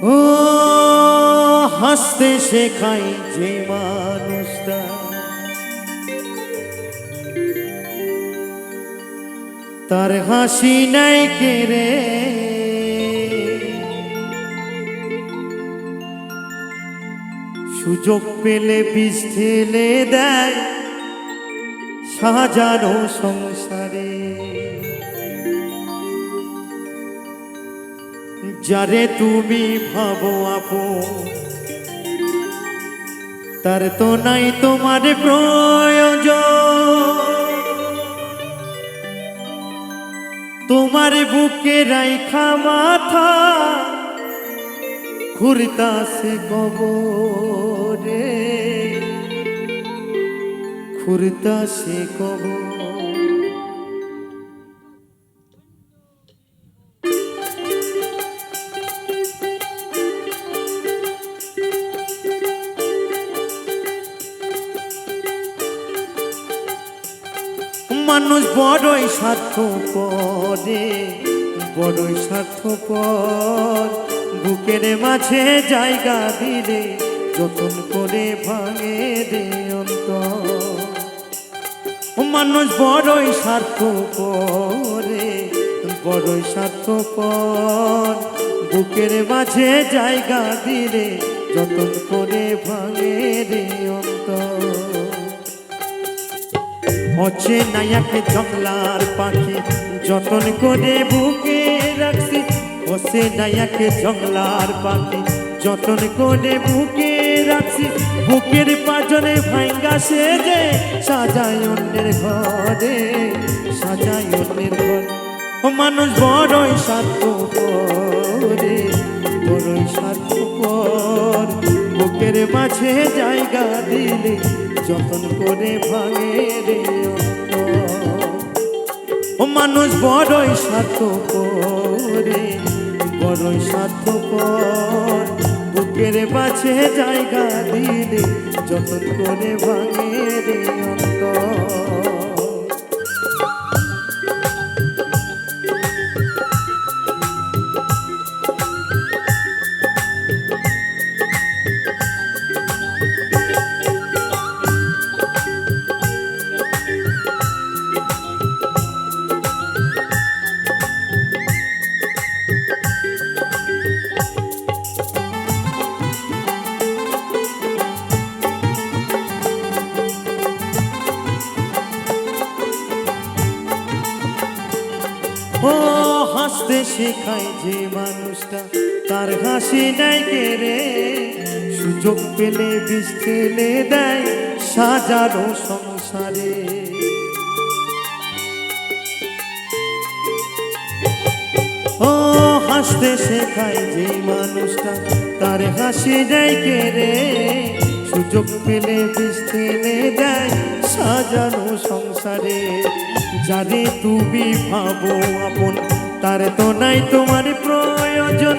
ও হাসতে শেখাই যে মানুষটা তার হাসি নাই কেড়ে সুযোগ পেলে বিষ ঢেলে দেয় সাজানো সংসারে। যারে তুমি ভাবো আপন তার তো নাই তোমার প্রয়োজন। তোমার বুকে রাইখা মাথা খুরতাছে কবরে, খুরতাছে কবর। মানুষ বড়ই স্বার্থপর, বড়ই স্বার্থপর। বুকের মাঝে জায়গা দিলে যতন করে ভাঙে রে অন্তর। মানুষ বড়ই স্বার্থপর, বড়ই স্বার্থপর। বুকের মাঝে জায়গা দিলে যতন করে ভাঙে রে অন্তর। অচেনা এক জংলার পাখি যতন করে বুকে রাখছি। অচেনা এক জংলার পাখি যতন করে বুকে রাখছি। বুকের পাজরে ভাঙ্গা সেজে সাজাই অন্যের ঘরে, সাজাই অন্যের ঘর। ও মানুষ বড়ই স্বার্থপর, বড়ই স্বার্থপর। বুকের মাঝে জায়গা দিলে যতন করে ভাঙে রে অন্তর। ও মানুষ বড়ই স্বার্থপর, বড়ই স্বার্থপর। বুকের মাঝে জায়গা দিলে যতন করে ভাঙে রে অন্তর। ও হাসতে শেখায় যে মানুষটা তার হাসি নাই কেড়ে। সুযোগ পেলে বিষ ঢেলে দেয় সাজানো সংসারে। ও হাসতে শেখায় যে মানুষটা তার হাসি নাই কেড়ে। সুযোগ পেলে বিষ ঢেলে দেয় সাজানো সংসারে। যারে তুমি ভাবো আপন তার তো নাই তোমার প্রয়োজন।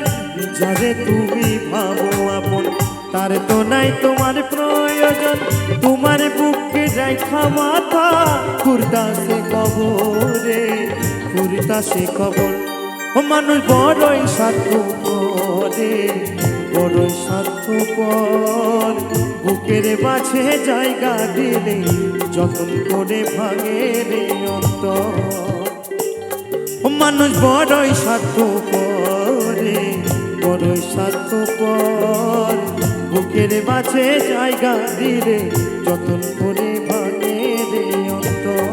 যারে তুমি ভাবো আপন তার তো নাই তোমার প্রয়োজন। তোমার বুকে রাইখা মাথা খুরতাছে কবরে, খুরতাছে কবর। ও মানুষ বড়ই স্বার্থপর, বড়ই স্বার্থপর। বুকের মাঝে জায়গা দিলে যতন করে ভাঙে রে অন্তর। মানুষ বড়ই স্বার্থপর, বড়ই স্বার্থপর। বুকের মাঝে জায়গা দিলে যতন করে ভাঙে রে অন্তর।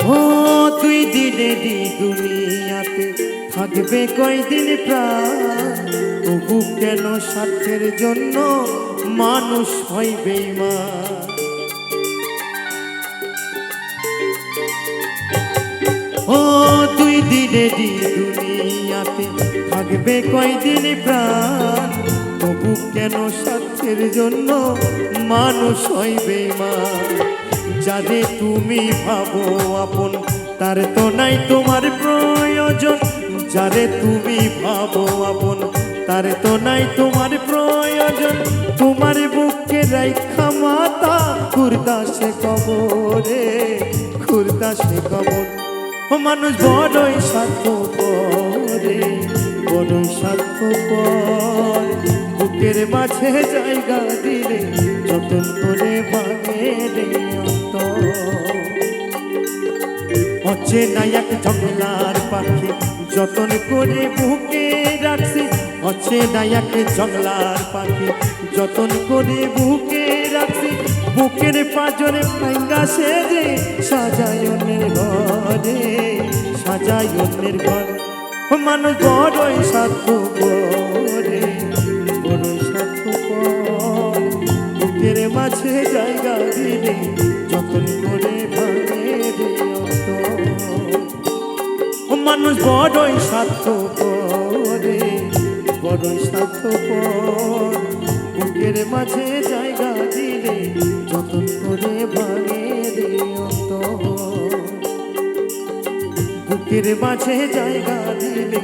ও তুই দিনে দুনিয়াতে থাকবে কয়দিন প্রাণ। তবু কেন স্বার্থের জন্য মানুষ হয় বেঈমান। ও তুই দিনে দুনিয়া থাকবে কয়দিন প্রাণ, তবু কেন স্বার্থের জন্য মানুষ হইবে মা। যাদের তুমি ভাবো আপন, তার তো নাই তোমার প্রয়োজন। যারে তুমি ভাবো আপন, তার তো নাই তোমার প্রয়োজন। তোমার বুকে রাইখা মাতা খুরদাসে কবরে, খুরদাসে কবর। ও মানুষ বড়ই স্বার্থপর, বড়ই স্বার্থপর। বুকের মাঝে জায়গা দিলে যতন করে ভাঙে রে অন্তর। অচেনা এক জঙ্গলার পাখি যতন করে বুকে রাখছি, অচেনা এক জঙ্গলার পাখি যতন করে বুকে রাখছি। বুকের পাজরে ভাঙ্গা সেজে সাজায় অন্যের ঘরে, সাজায় অন্যের ঘর। মানুষ বড়ই স্বার্থপর, বড়ই স্বার্থপর। বুকের মাঝে জায়গা দিলে যতন করে ভাঙে রে অন্তর। মানুষ বড়ই স্বার্থপর, বড়ই স্বার্থপর। বুকের মাঝে জায়গা দিলে যতন করে ভাঙে রে অন্তর। বুকের মাঝে জায়গা দিলে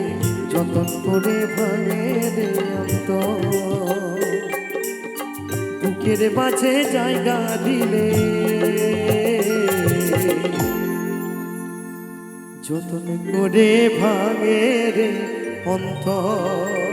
যতন করে ভাঙে রে অন্তর। বুকের মাঝে জায়গা দিলে যতন করে ভাঙে রে অন্তর।